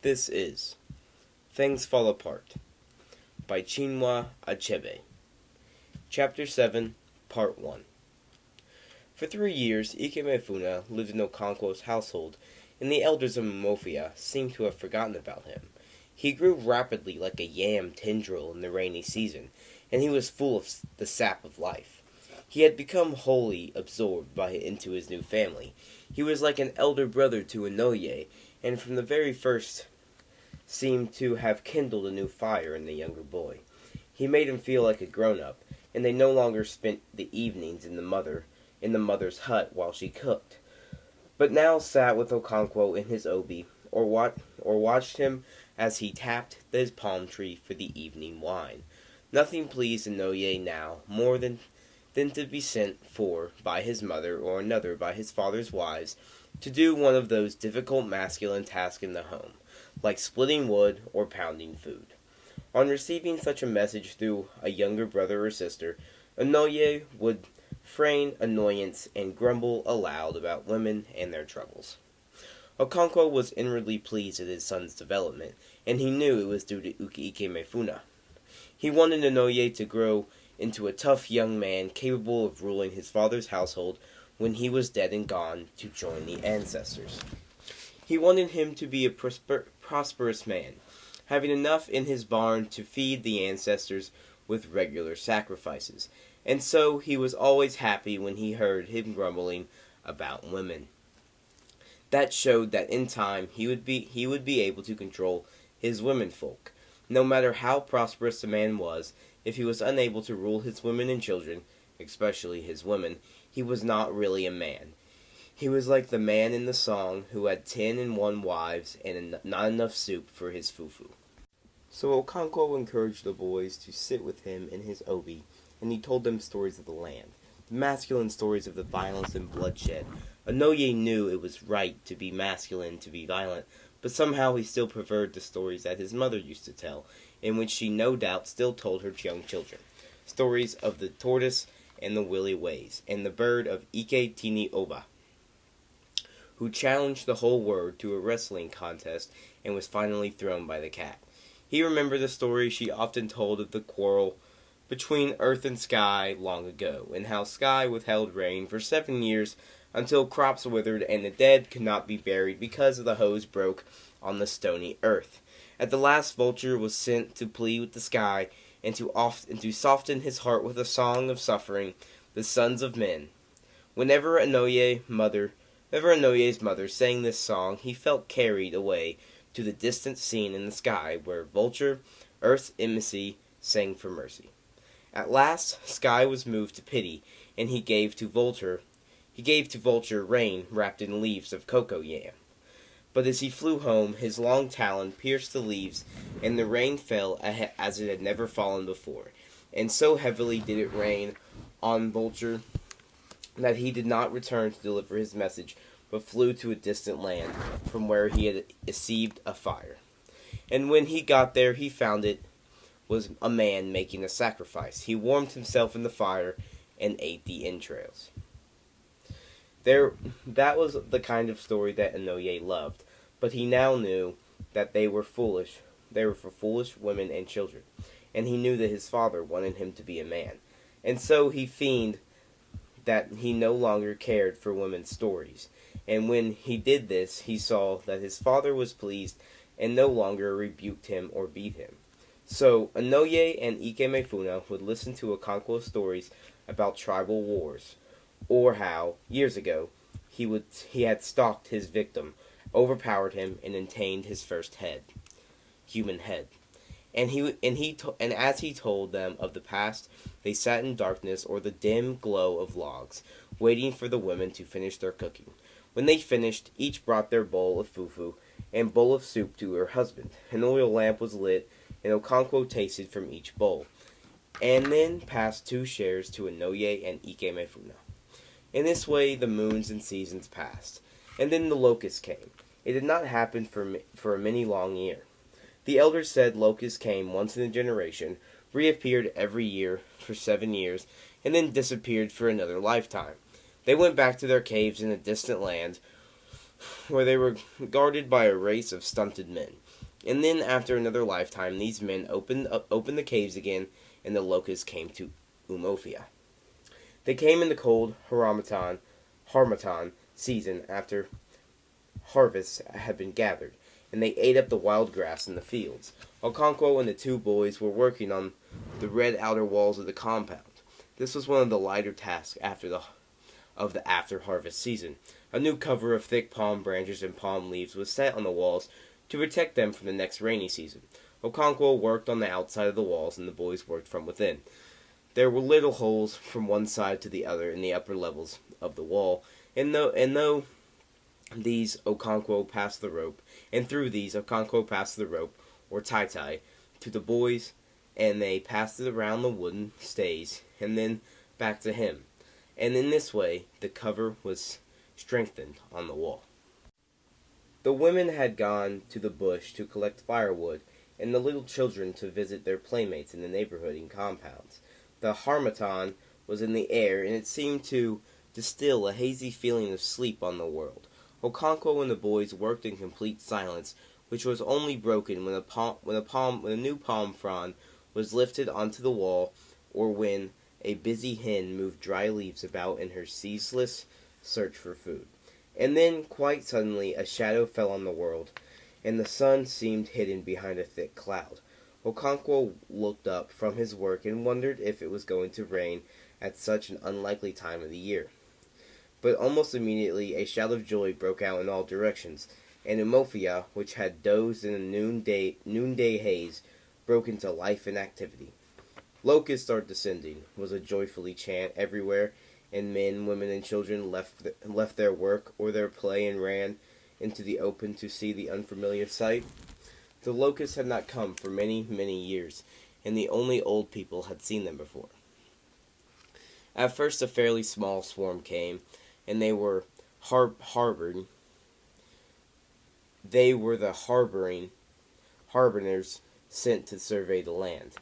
This is Things Fall Apart by Chinua Achebe. Chapter 7, Part 1. For 3 years, Ikemefuna lived in Okonkwo's household, and the elders of Momofia seemed to have forgotten about him. He grew rapidly like a yam tendril in the rainy season, and he was full of the sap of life. He had become wholly absorbed into his new family. He was like an elder brother to Inoue, and from the very first seemed to have kindled a new fire in the younger boy. He made him feel like a grown-up, and they no longer spent the evenings in the mother's hut while she cooked, but now sat with Okonkwo in his obi, or watched him as he tapped his palm tree for the evening wine. Nothing pleased Inoue now more than to be sent for by his mother or another by his father's wives to do one of those difficult masculine tasks in the home, like splitting wood or pounding food. On receiving such a message through a younger brother or sister, Inoue would feign annoyance and grumble aloud about women and their troubles. Okonkwo was inwardly pleased at his son's development, and he knew it was due to Ikemefuna. He wanted Inoue to grow into a tough young man capable of ruling his father's household when he was dead and gone to join the ancestors. He wanted him to be a prosperous man, having enough in his barn to feed the ancestors with regular sacrifices, and so he was always happy when he heard him grumbling about women. That showed that in time he would be able to control his womenfolk. No matter how prosperous a man was, if he was unable to rule his women and children, especially his women, he was not really a man. He was like the man in the song who had 10 wives and not enough soup for his fufu. So Okonkwo encouraged the boys to sit with him in his obi, and he told them stories of the land, masculine stories of the violence and bloodshed. Inoue knew it was right to be masculine, to be violent, but somehow he still preferred the stories that his mother used to tell, in which she no doubt still told her young children. Stories of the tortoise and the willy ways, and the bird of Ike Tini Oba, who challenged the whole world to a wrestling contest and was finally thrown by the cat. He remembered the story she often told of the quarrel between earth and sky long ago, and how sky withheld rain for 7 years until crops withered and the dead could not be buried because the hose broke on the stony earth. At the last, Vulture was sent to plead with the sky and to soften his heart with a song of suffering, the sons of men. Whenever Inouye's mother sang this song, he felt carried away to the distant scene in the sky where Vulture, Earth's emissary, sang for mercy. At last, Sky was moved to pity, and he gave to Vulture rain wrapped in leaves of cocoa yam. But as he flew home, his long talon pierced the leaves, and the rain fell as it had never fallen before. And so heavily did it rain on Vulture that he did not return to deliver his message, but flew to a distant land, from where he had received a fire. And when he got there, he found it was a man making a sacrifice. He warmed himself in the fire and ate the entrails. That was the kind of story that Inoue loved, but he now knew that they were foolish. They were for foolish women and children, and he knew that his father wanted him to be a man. And so he feigned that he no longer cared for women's stories. And when he did this, he saw that his father was pleased and no longer rebuked him or beat him. So Inoue and Ikemefuna would listen to Okonkwo's stories about tribal wars, or how, years ago, he had stalked his victim, overpowered him, and attained his first human head. And as he told them of the past, they sat in darkness or the dim glow of logs, waiting for the women to finish their cooking. When they finished, each brought their bowl of fufu and bowl of soup to her husband. An oil lamp was lit, and Okonkwo tasted from each bowl, and then passed 2 shares to Inoue and Ikemefuna. In this way, the moons and seasons passed, and then the locusts came. It did not happen for a many long year. The elders said locusts came once in a generation, reappeared every year for 7 years, and then disappeared for another lifetime. They went back to their caves in a distant land, where they were guarded by a race of stunted men. And then, after another lifetime, these men opened the caves again, and the locusts came to Umofia. They came in the cold harmattan season after harvests had been gathered, and they ate up the wild grass in the fields. Okonkwo and the two boys were working on the red outer walls of the compound. This was one of the lighter tasks of the after-harvest season. A new cover of thick palm branches and palm leaves was set on the walls to protect them from the next rainy season. Okonkwo worked on the outside of the walls, and the boys worked from within. There were little holes from one side to the other in the upper levels of the wall, and though these Okonkwo passed the rope, and through these Okonkwo passed the rope, or tie-tie, to the boys, and they passed it around the wooden stays, and then back to him. And in this way, the cover was strengthened on the wall. The women had gone to the bush to collect firewood, and the little children to visit their playmates in the neighboring compounds. The harmattan was in the air, and it seemed to distill a hazy feeling of sleep on the world. Okonkwo and the boys worked in complete silence, which was only broken when a new palm frond was lifted onto the wall, or when a busy hen moved dry leaves about in her ceaseless search for food. And then, quite suddenly, a shadow fell on the world, and the sun seemed hidden behind a thick cloud. Okonkwo looked up from his work and wondered if it was going to rain at such an unlikely time of the year. But almost immediately a shout of joy broke out in all directions, and Umofia, which had dozed in a noonday haze, broke into life and activity. "Locusts are descending," was a joyfully chant everywhere, and men, women, and children left their work or their play and ran into the open to see the unfamiliar sight. The locusts had not come for many, many years, and the only old people had seen them before. At first a fairly small swarm came, and they were the harbingers sent to survey the land.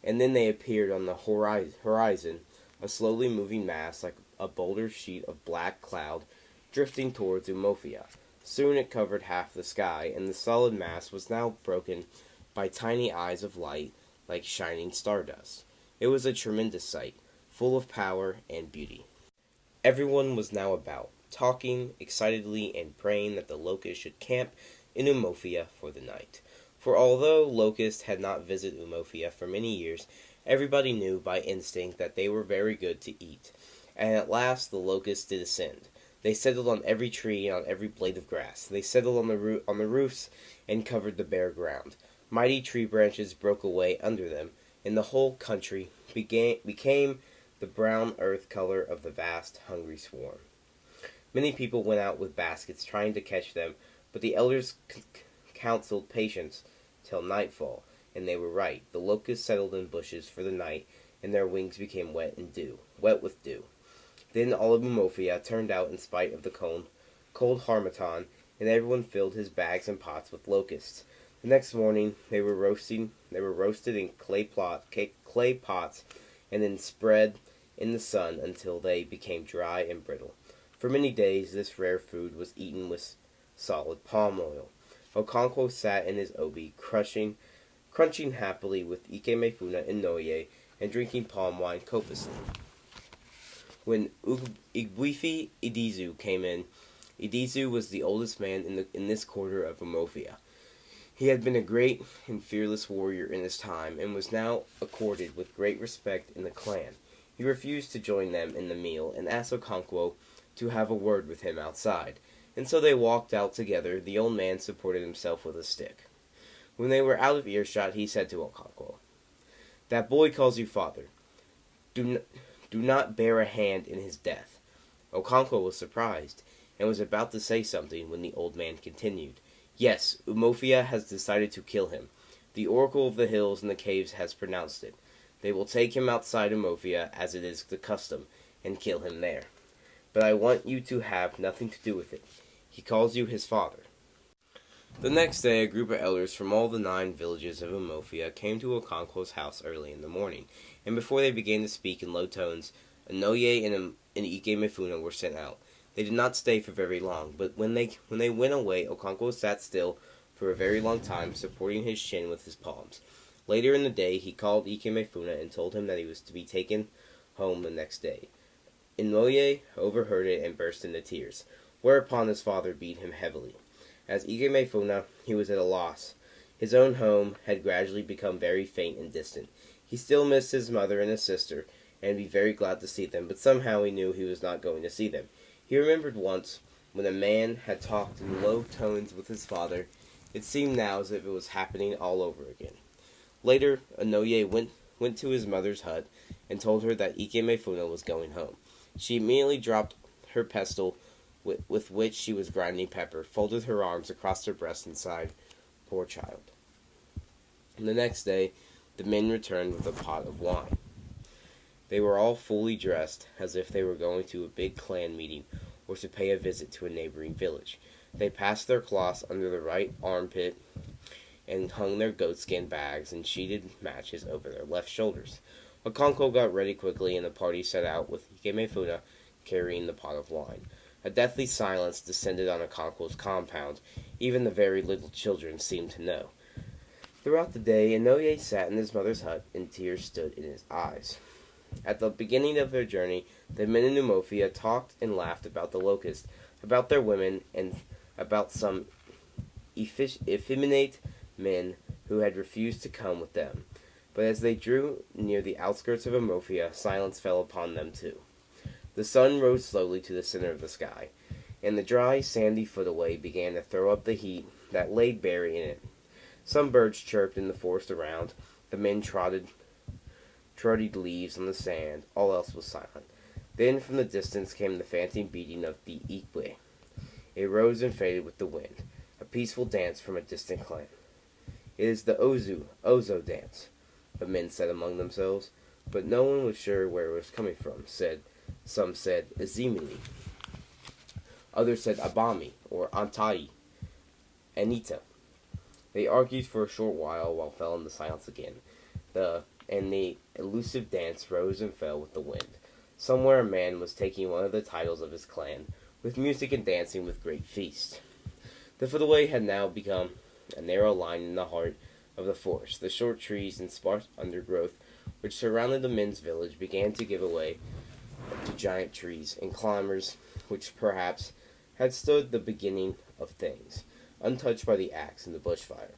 And then they appeared on the horizon, a slowly moving mass like a bolder sheet of black cloud drifting towards Umofia. Soon it covered half the sky, and the solid mass was now broken by tiny eyes of light like shining stardust. It was a tremendous sight, full of power and beauty. Everyone was now about, talking excitedly and praying that the locusts should camp in Umofia for the night. For although locusts had not visited Umofia for many years, everybody knew by instinct that they were very good to eat. And at last the locusts did ascend. They settled on every tree and on every blade of grass. They settled on the roofs and covered the bare ground. Mighty tree branches broke away under them, and the whole country became the brown earth color of the vast, hungry swarm. Many people went out with baskets trying to catch them, but the elders counseled patience till nightfall, and they were right. The locusts settled in bushes for the night, and their wings became wet with dew. Then all of Umofia turned out in spite of the cold harmattan, and everyone filled his bags and pots with locusts. The next morning they were roasted in clay pots, and then spread in the sun until they became dry and brittle. For many days this rare food was eaten with solid palm oil. Okonkwo sat in his obi, crunching happily with Ikemefuna and Noye, and drinking palm wine copiously. When Igwifi Idizu came in, Idizu was the oldest man in this quarter of Umofia. He had been a great and fearless warrior in his time, and was now accorded with great respect in the clan. He refused to join them in the meal, and asked Okonkwo to have a word with him outside. And so they walked out together. The old man supported himself with a stick. When they were out of earshot, he said to Okonkwo, "That boy calls you father. Do not bear a hand in his death." Okonkwo was surprised, and was about to say something when the old man continued, "Yes, Umofia has decided to kill him. The Oracle of the Hills and the Caves has pronounced it. They will take him outside Umofia, as it is the custom, and kill him there. But I want you to have nothing to do with it. He calls you his father." The next day, a group of elders from all the 9 villages of Umofia came to Okonkwo's house early in the morning, and before they began to speak in low tones, Anoye and Ikemefuna were sent out. They did not stay for very long, but when they went away, Okonkwo sat still for a very long time, supporting his chin with his palms. Later in the day, he called Ikemefuna and told him that he was to be taken home the next day. Inoue overheard it and burst into tears, whereupon his father beat him heavily. As Ikemefuna, he was at a loss. His own home had gradually become very faint and distant. He still missed his mother and his sister, and would be very glad to see them, but somehow he knew he was not going to see them. He remembered once, when a man had talked in low tones with his father. It seemed now as if it was happening all over again. Later, Inoue went to his mother's hut and told her that Ikemefuna was going home. She immediately dropped her pestle with which she was grinding pepper, folded her arms across her breast, and sighed, "Poor child." And the next day, the men returned with a pot of wine. They were all fully dressed, as if they were going to a big clan meeting or to pay a visit to a neighboring village. They passed their cloths under the right armpit and hung their goatskin bags and sheeted matches over their left shoulders. Okonkwo got ready quickly, and the party set out with Ikemefuna carrying the pot of wine. A deathly silence descended on Okonkwo's compound. Even the very little children seemed to know. Throughout the day, Inoue sat in his mother's hut, and tears stood in his eyes. At the beginning of their journey, the men in Umofia talked and laughed about the locust, about their women, and about some effeminate men who had refused to come with them. But as they drew near the outskirts of Umofia, silence fell upon them too. The sun rose slowly to the center of the sky, and the dry, sandy footaway began to throw up the heat that lay buried in it. Some birds chirped in the forest around. The men trotted leaves on the sand. All else was silent. Then from the distance came the fainting beating of the ikwe. It rose and faded with the wind, a peaceful dance from a distant clan. "It is the Ozo dance," the men said among themselves, but no one was sure where it was coming from. Some said Izimili. Others said Abami, or Antai, Anita. They argued for a short while fell into silence again. And the elusive dance rose and fell with the wind. Somewhere a man was taking one of the titles of his clan, with music and dancing with great feast. The footway had now become a narrow line in the heart of the forest. The short trees and sparse undergrowth which surrounded the men's village began to give way to giant trees and climbers which perhaps had stood the beginning of things, untouched by the axe and the bushfire.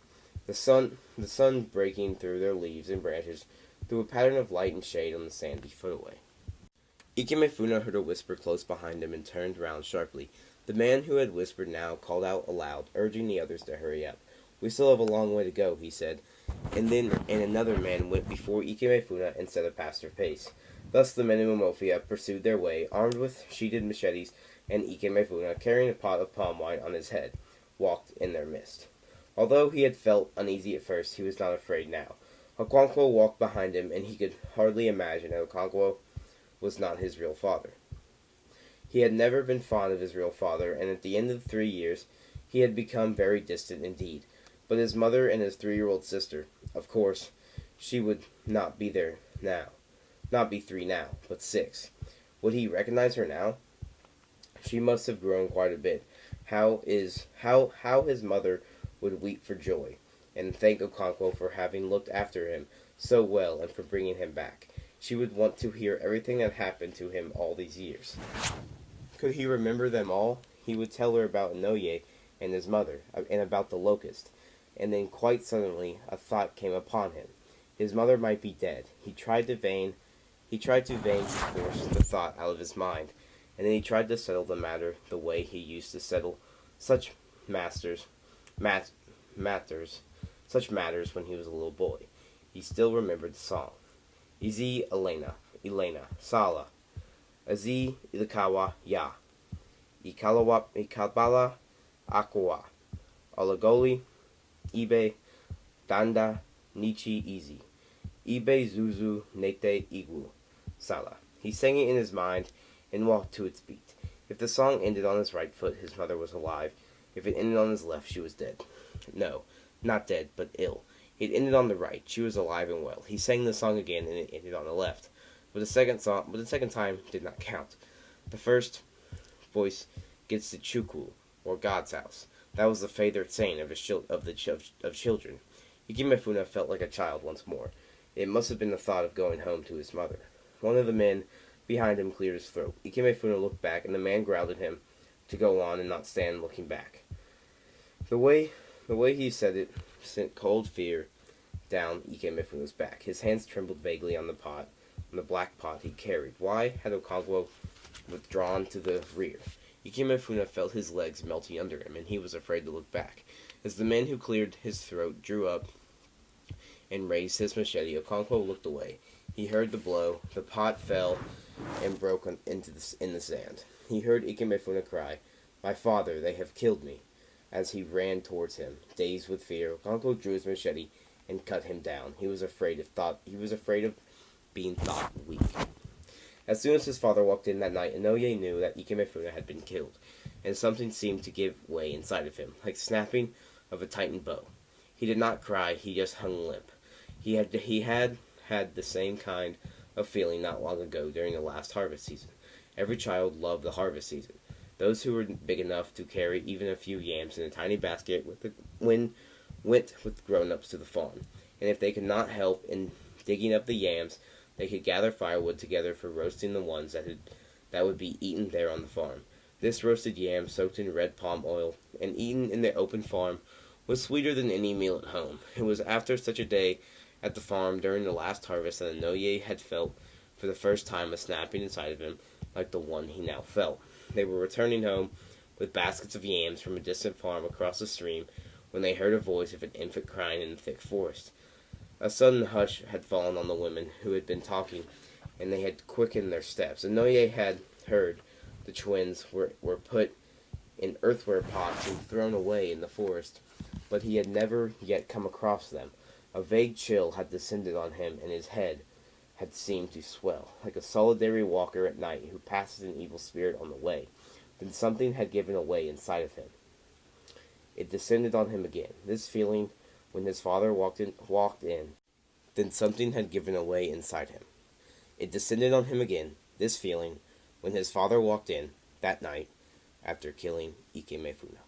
The sun breaking through their leaves and branches threw a pattern of light and shade on the sandy footway. Ikemefuna heard a whisper close behind him and turned round sharply. The man who had whispered now called out aloud, urging the others to hurry up. "We still have a long way to go," he said. And another man went before Ikemefuna and set a faster pace. Thus the men of Umofia pursued their way, armed with sheatheded machetes, and Ikemefuna, carrying a pot of palm wine on his head, walked in their midst. Although he had felt uneasy at first, he was not afraid now. Okonkwo walked behind him, and he could hardly imagine that Okonkwo was not his real father. He had never been fond of his real father, and at the end of 3 years he had become very distant indeed. But his mother and his 3-year-old sister, of course, she would not be there now. Not be 3 now, but 6. Would he recognize her now? She must have grown quite a bit. How his mother would weep for joy, and thank Okonkwo for having looked after him so well and for bringing him back. She would want to hear everything that happened to him all these years. Could he remember them all? He would tell her about Inoue and his mother, and about the locust. And then quite suddenly a thought came upon him. His mother might be dead. He tried to force the thought out of his mind, and then he tried to settle the matter the way he used to settle such matters when he was a little boy. He still remembered the song. Izi Elena, Sala. Azi Ilikawa Ya. Ikabala Aqua. Olagoli. Ibe Danda Nichi Izi. Ibe Zuzu Nete Igu. Sala. He sang it in his mind and walked to its beat. If the song ended on his right foot, his mother was alive. If it ended on his left, she was dead. No, not dead, but ill. It ended on the right. She was alive and well. He sang the song again, and it ended on the left. But the second time did not count. The first voice gets to Chuku, or God's house. That was the favorite saying of children. Ikemefuna felt like a child once more. It must have been the thought of going home to his mother. One of the men behind him cleared his throat. Ikemefuna looked back, and the man growled at him to go on and not stand looking back. The way he said it sent cold fear down Ikemefuna's back. His hands trembled vaguely on the black pot he carried. Why had Okonkwo withdrawn to the rear? Ikemefuna felt his legs melting under him, and he was afraid to look back. As the man who cleared his throat drew up and raised his machete, Okonkwo looked away. He heard the blow. The pot fell and broke in the sand. He heard Ikemefuna cry, "My father, they have killed me." As he ran towards him, dazed with fear, Okonkwo drew his machete and cut him down. He was afraid of being thought weak. As soon as his father walked in that night, Inoue knew that Ikemefuna had been killed, and something seemed to give way inside of him, like snapping of a tightened bow. He did not cry, he just hung limp. He had the same kind of feeling not long ago during the last harvest season. Every child loved the harvest season. Those who were big enough to carry even a few yams in a tiny basket went with grown-ups to the farm, and if they could not help in digging up the yams, they could gather firewood together for roasting the ones that would be eaten there on the farm. This roasted yam, soaked in red palm oil and eaten in the open farm, was sweeter than any meal at home. It was after such a day at the farm during the last harvest that Inoue had felt for the first time a snapping inside of him like the one he now felt. They were returning home with baskets of yams from a distant farm across the stream when they heard a voice of an infant crying in the thick forest. A sudden hush had fallen on the women who had been talking, and they had quickened their steps. Inoue had heard the twins were put in earthenware pots and thrown away in the forest, but he had never yet come across them. A vague chill had descended on him, and his head had seemed to swell, like a solitary walker at night who passes an evil spirit on the way. Then something had given way inside of him. It descended on him again. This feeling when his father walked in. Then something had given way inside him. It descended on him again, this feeling, when his father walked in that night after killing Ikemefuna.